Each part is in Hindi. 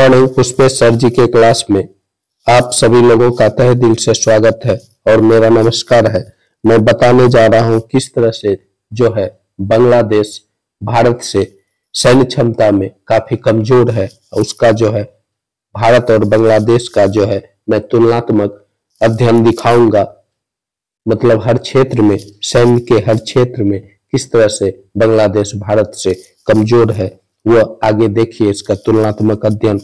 मॉर्निंग पुष्पेश सर जी के क्लास में आप सभी लोगों का तहे दिल से स्वागत है और मेरा नमस्कार है। मैं बताने जा रहा हूं किस तरह से जो है बांग्लादेश भारत से सैन्य क्षमता में काफी कमजोर है। उसका जो है भारत और बांग्लादेश का जो है मैं तुलनात्मक अध्ययन दिखाऊंगा। मतलब हर क्षेत्र में, सैन्य के हर क्षेत्र में किस तरह से बांग्लादेश भारत से कमजोर है, वह आगे देखिए इसका तुलनात्मक अध्ययन।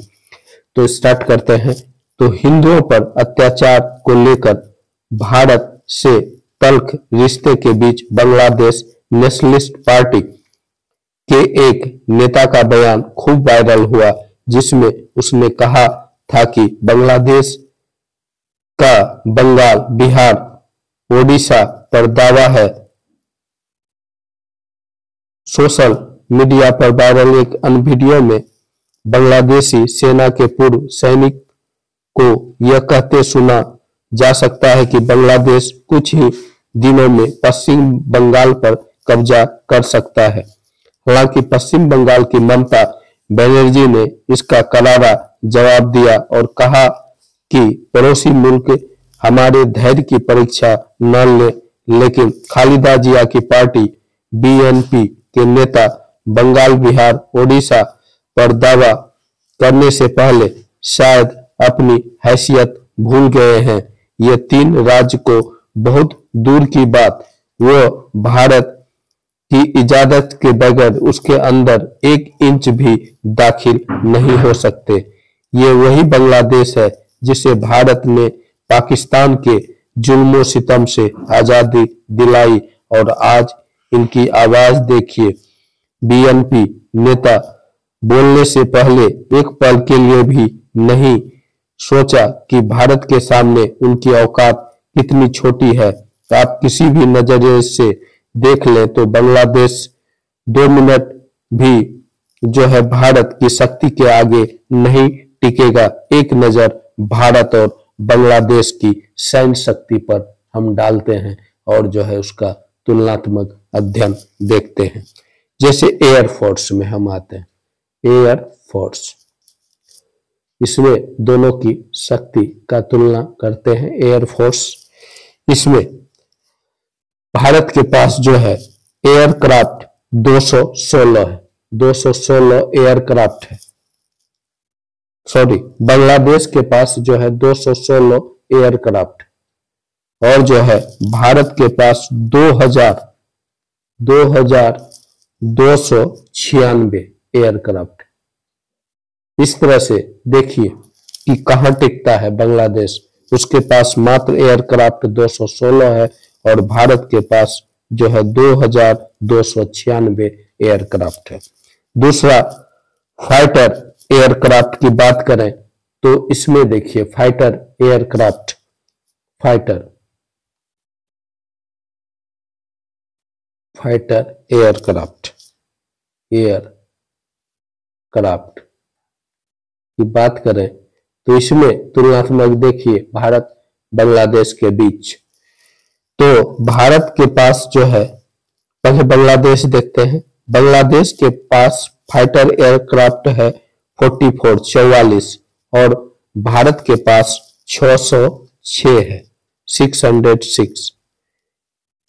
तो स्टार्ट करते हैं। तो हिंदुओं पर अत्याचार को लेकर भारत से तल्ख रिश्ते के बीच बांग्लादेश नेशनलिस्ट पार्टी के एक नेता का बयान खूब वायरल हुआ, जिसमें उसने कहा था कि बांग्लादेश का बंगाल, बिहार, ओडिशा पर दावा है। सोशल मीडिया पर वायरल एक अन्य वीडियो में बांग्लादेशी सेना के पूर्व सैनिक को यह कहते सुना जा सकता है कि बांग्लादेश कुछ ही दिनों में पश्चिम बंगाल पर कब्जा कर सकता है। हालांकि पश्चिम बंगाल की ममता बनर्जी ने इसका करारा जवाब दिया और कहा कि पड़ोसी मुल्क हमारे धैर्य की परीक्षा न ले, लेकिन खालिदा जिया की पार्टी बीएनपी के नेता बंगाल, बिहार, ओडिशा पर दावा करने से पहले शायद अपनी हैसियत भूल गए हैं। ये तीन राज्य को बहुत दूर की बात, वो भारत की इजाजत के बगैर उसके अंदर 1 इंच भी दाखिल नहीं हो सकते। ये वही बांग्लादेश है जिसे भारत ने पाकिस्तान के जुल्मों सितम से आजादी दिलाई, और आज इनकी आवाज देखिए। बीएनपी नेता बोलने से पहले एक पल के लिए भी नहीं सोचा कि भारत के सामने उनकी औकात कितनी छोटी है। आप किसी भी नजरिए से देख लें तो बांग्लादेश 2 मिनट भी जो है भारत की शक्ति के आगे नहीं टिकेगा। एक नजर भारत और बांग्लादेश की सैन्य शक्ति पर हम डालते हैं और जो है उसका तुलनात्मक अध्ययन देखते हैं। जैसे एयरफोर्स में हम आते हैं, एयरफोर्स, इसमें दोनों की शक्ति का तुलना करते हैं। एयरफोर्स, इसमें भारत के पास जो है एयरक्राफ्ट 216 है, 216 एयरक्राफ्ट है। सॉरी, बांग्लादेश के पास जो है 216 एयरक्राफ्ट, और जो है भारत के पास 2296 एयरक्राफ्ट। इस तरह से देखिए कि कहां टिकता है बांग्लादेश। उसके पास मात्र एयरक्राफ्ट 216 है और भारत के पास जो है 2296 एयरक्राफ्ट है। दूसरा, फाइटर एयरक्राफ्ट की बात करें तो इसमें देखिए फाइटर एयरक्राफ्ट, फाइटर एयरक्राफ्ट की बात करें तो इसमें तुलनात्मक देखिए भारत बांग्लादेश के बीच। तो भारत के पास जो है, पहले बांग्लादेश देखते हैं। बांग्लादेश के पास फाइटर एयरक्राफ्ट है 44 और भारत के पास 606 है, 606,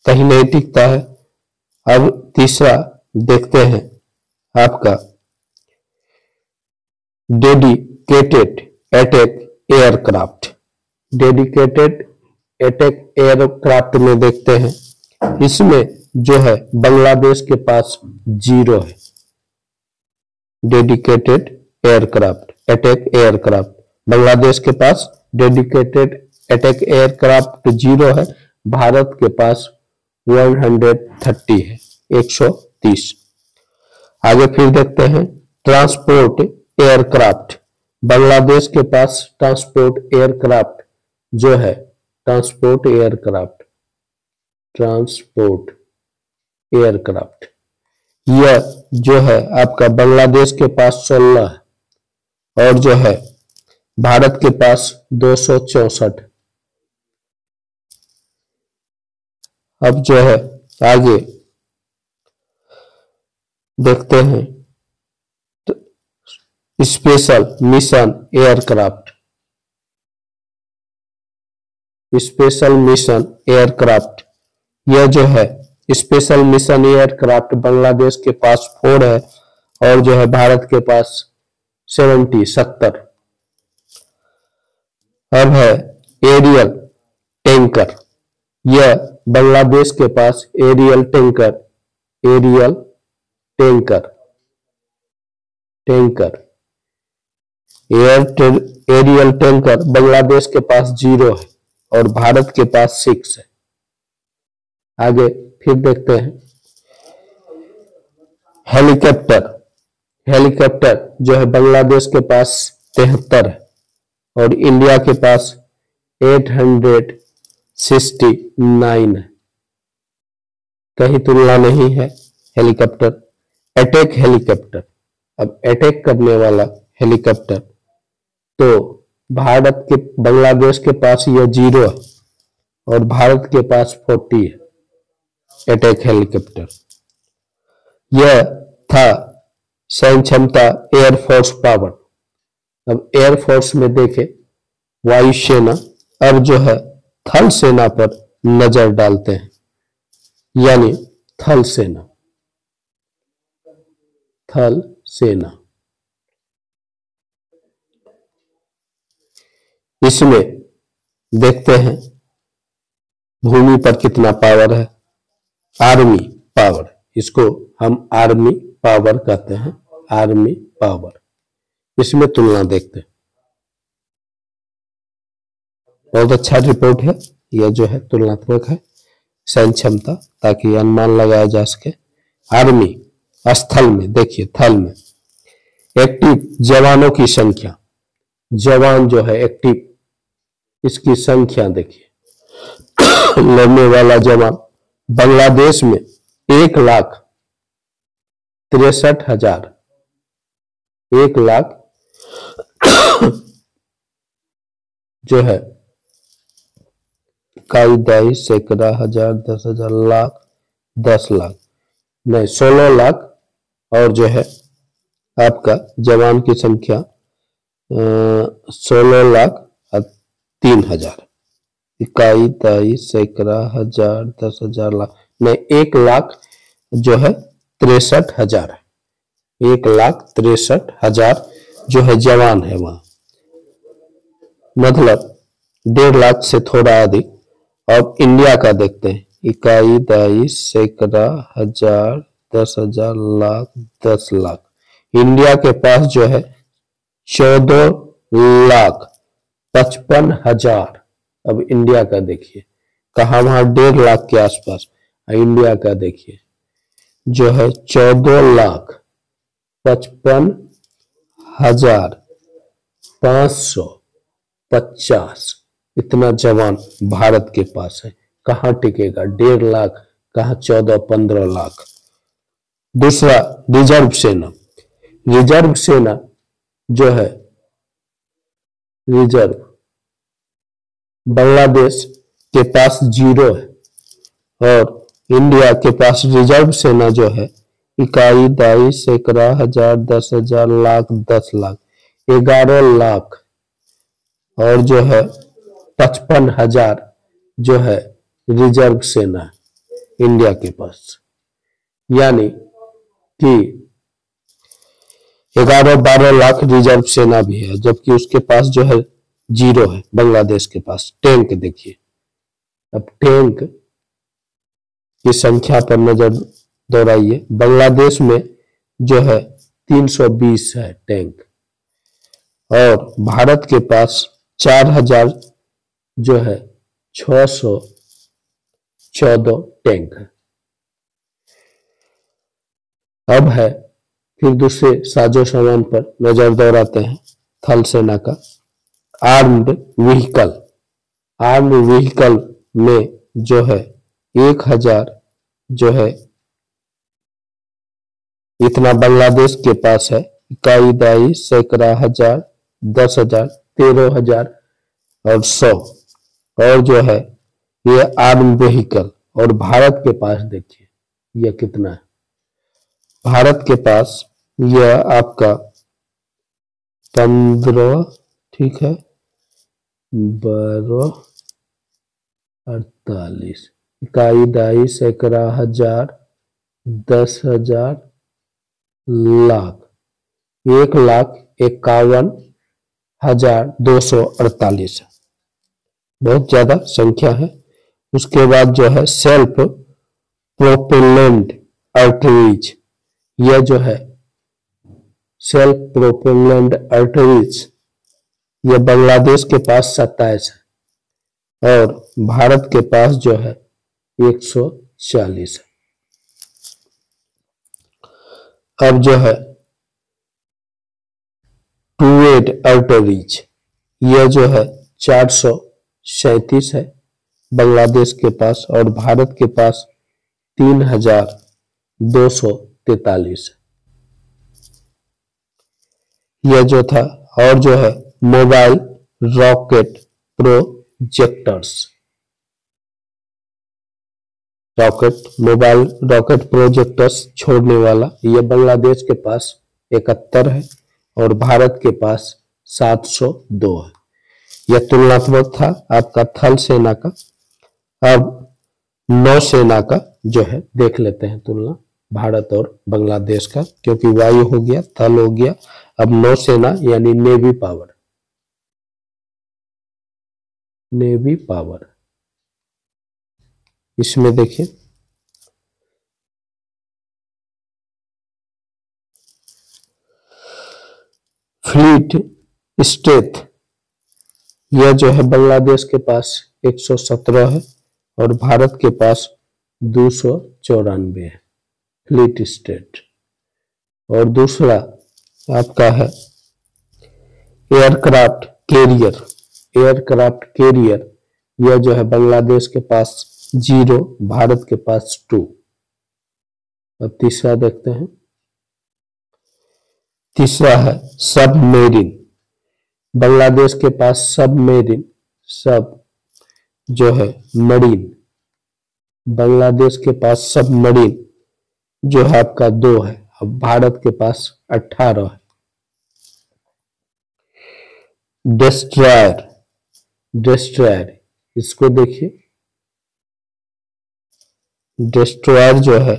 कहीं नहीं टिकता है। अब तीसरा देखते हैं आपका dedicated attack aircraft. Dedicated attack aircraft में देखते हैं, इसमें जो है बांग्लादेश के पास 0 है। Dedicated aircraft, attack aircraft, Bangladesh के पास डेडिकेटेड अटैक एयरक्राफ्ट 0 है। भारत के पास 130 है, 130। आगे फिर देखते हैं ट्रांसपोर्ट एयरक्राफ्ट। बांग्लादेश के पास ट्रांसपोर्ट एयरक्राफ्ट जो है, ट्रांसपोर्ट एयरक्राफ्ट यह जो है आपका बांग्लादेश के पास 16 है और जो है भारत के पास 264। अब जो है आगे देखते हैं, तो special mission aircraft, special mission aircraft, यह जो है स्पेशल मिशन एयरक्राफ्ट बांग्लादेश के पास 4 है और जो है भारत के पास 70। अब है एरियल टैंकर, यह बांग्लादेश के पास aerial tanker, aerial tanker, tanker aerial tanker Bangladesh के पास 0 है और भारत के पास 6 है। आगे फिर देखते हैं हेलीकॉप्टर, हेलीकॉप्टर जो है बांग्लादेश के पास 73 है और इंडिया के पास 869 है, कहीं तुलना नहीं है। हेलीकॉप्टर अटैक हेलीकॉप्टर, अब अटैक करने वाला हेलीकॉप्टर तो भारत के बांग्लादेश के पास यह 0 है और भारत के पास 40 है अटैक हेलीकॉप्टर। यह था सैन्य क्षमता एयरफोर्स पावर। अब एयरफोर्स में देखें वायुसेना, अब जो है थल सेना पर नजर डालते हैं, यानी थल सेना, थल सेना। इसमें देखते हैं भूमि पर कितना पावर है, आर्मी पावर, इसको हम आर्मी पावर कहते हैं, आर्मी पावर। इसमें तुलना देखते हैं, बहुत अच्छा रिपोर्ट है यह जो है तुलनात्मक है सैन्य क्षमता, ताकि अनुमान लगाया जा सके। आर्मी स्थल में देखिए, थल में एक्टिव जवानों की संख्या, जवान जो है एक्टिव, इसकी संख्या देखिए लड़ने वाला जवान बांग्लादेश में 1,63,000, 1,00,000 जो है इकाई, दाई, सैकड़ा, हजार, 10,000, लाख, 10 लाख नहीं 16 लाख और जो है आपका जवान की संख्या 16,03,000, इकाई, दाई, सैकड़ा, हजार, 10,000, लाख नहीं 1,00,000 जो है 63,000 है, 1,63,000 जो है जवान है वहां, मतलब 1.5 लाख से थोड़ा अधिक। अब इंडिया का देखते हैं, इकाई, दाई, सैकड़ा, हजार, 10,000, लाख, 10 लाख। इंडिया के पास जो है 14,55,000। अब इंडिया का देखिए, कहा वहां 1.5 लाख के आसपास, इंडिया का देखिए जो है 14,55,550, इतना जवान भारत के पास है। कहां टिकेगा 1.5 लाख, कहां 14-15 लाख। दूसरा रिजर्व सेना, रिजर्व सेना जो है रिजर्व बांग्लादेश के पास 0 है और इंडिया के पास रिजर्व सेना जो है इकाई, दाई, सैकड़ा, हजार, 10,000, लाख, 10 लाख, 11 लाख और जो है 55,000 जो है रिजर्व सेना इंडिया के पास, यानी कि 11-12 लाख रिजर्व सेना भी है, जबकि उसके पास जो है 0 है बांग्लादेश के पास। टैंक देखिए, अब टैंक की संख्या पर नजर दौड़ाइए, बांग्लादेश में जो है 320 है टैंक और भारत के पास 4,000 जो है 614 टैंक है। अब है फिर दूसरे साजो सामान पर नजर दौड़ाते हैं थल सेना का। आर्म्ड व्हीकल, आर्म्ड व्हीकल में जो है 1,000 जो है इतना बांग्लादेश के पास है, इकाई, दाई, सैकड़ा, हजार, 10,000, 13,000 और 100 और जो है ये आर्म व्हीकल। और भारत के पास देखिए यह कितना है, भारत के पास यह आपका 15, ठीक है, 12, 48, इकाई, दहाई, सैकड़ा, हजार, 10,000, लाख, 1,51,248, बहुत ज्यादा संख्या है। उसके बाद जो है सेल्फ प्रोपेलेंट आर्टरीज, यह जो है सेल्फ प्रोपेलेंट आर्टरीज, यह बांग्लादेश के पास 27 है और भारत के पास जो है 140 है। अब जो है टू-वेड आर्टरीज, यह जो है 437 है बांग्लादेश के पास और भारत के पास 3,243 है। यह जो था, और जो है mobile rocket projectors, mobile rocket projectors छोड़ने वाला, यह बांग्लादेश के पास 71 है और भारत के पास 702 है। यह तुलनात्मक था आपका थल सेना का। अब नौसेना का जो है देख लेते हैं तुलना भारत और बांग्लादेश का, क्योंकि वायु हो गया, थल हो गया, अब नौसेना यानी नेवी पावर। नेवी पावर, इसमें देखिए फ्लीट स्ट्रेंथ, यह जो है बांग्लादेश के पास 117 है और भारत के पास 294 है फ्लीट स्ट्रेंथ। और दूसरा आपका है एयरक्राफ्ट कैरियर, एयरक्राफ्ट कैरियर, यह जो है बांग्लादेश के पास 0, भारत के पास 2। अब तीसरा देखते हैं, तीसरा है सबमेरीन, बांग्लादेश के पास सबमेरीन, सब जो है मरीन, बांग्लादेश के पास सबमरीन जो है आपका 2 है, अब भारत के पास 18 है। डिस्ट्रॉयर, डिस्ट्रॉयर, इसको देखिए, डिस्ट्रॉयर जो है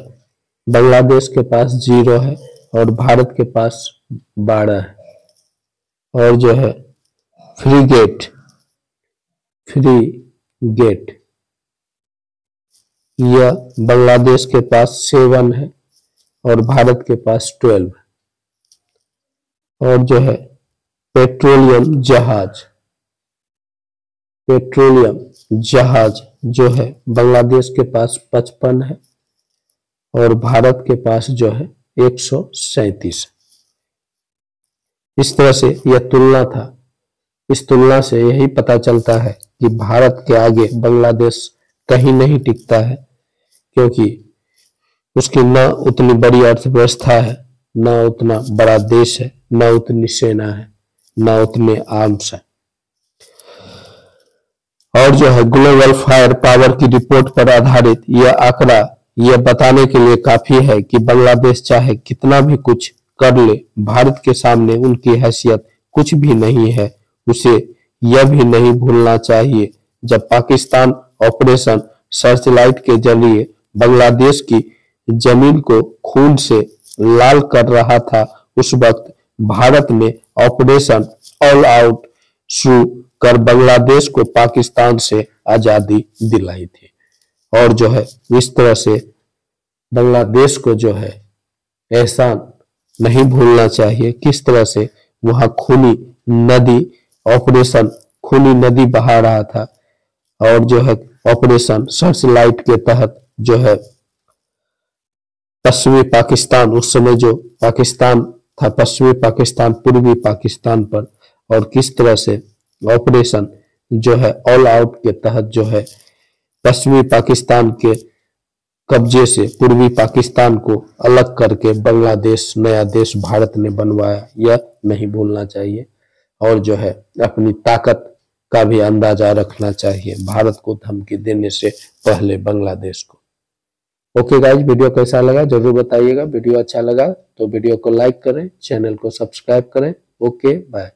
बांग्लादेश के पास 0 है और भारत के पास 12 है। और जो है फ्रीगेट, फ्रीगेट, यह बांग्लादेश के पास 7 है और भारत के पास 12 है। और जो है पेट्रोलियम जहाज, पेट्रोलियम जहाज जो है बांग्लादेश के पास 55 है और भारत के पास जो है 137 है। इस तरह से यह तुलना था। इस तुलना से यही पता चलता है कि भारत के आगे बांग्लादेश कहीं नहीं टिकता है, क्योंकि उसकी न उतनी बड़ी अर्थव्यवस्था है, न उतना बड़ा देश है, न उतनी सेना है, न उतने आर्म्स है। और जो है ग्लोबल फायर पावर की रिपोर्ट पर आधारित यह आंकड़ा यह बताने के लिए काफी है कि बांग्लादेश चाहे कितना भी कुछ कर ले, भारत के सामने उनकी हैसियत कुछ भी नहीं है। उसे यह भी नहीं भूलना चाहिए, जब पाकिस्तान ऑपरेशन सर्चलाइट के जरिए बांग्लादेश की जमीन को खून से लाल कर रहा था, उस वक्त भारत ने ऑपरेशन ऑल आउट शुरू कर बांग्लादेश को पाकिस्तान से आजादी दिलाई थी। और जो है इस तरह से बांग्लादेश को जो है एहसान नहीं भूलना चाहिए, किस तरह से वहां खूनी नदी, ऑपरेशन खूनी नदी बहा रहा था। और जो है ऑपरेशन सर्चलाइट के तहत जो है पश्चिमी पाकिस्तान, उस समय जो पाकिस्तान था पश्चिमी पाकिस्तान पूर्वी पाकिस्तान पर, और किस तरह से ऑपरेशन जो है ऑल आउट के तहत जो है पश्चिमी पाकिस्तान के कब्जे से पूर्वी पाकिस्तान को अलग करके बांग्लादेश नया देश भारत ने बनवाया, यह नहीं भूलना चाहिए। और जो है अपनी ताकत का भी अंदाजा रखना चाहिए, भारत को धमकी देने से पहले बांग्लादेश को। ओके गाइज, वीडियो कैसा लगा जरूर बताइएगा। वीडियो अच्छा लगा तो वीडियो को लाइक करें, चैनल को सब्सक्राइब करें। Okay bye.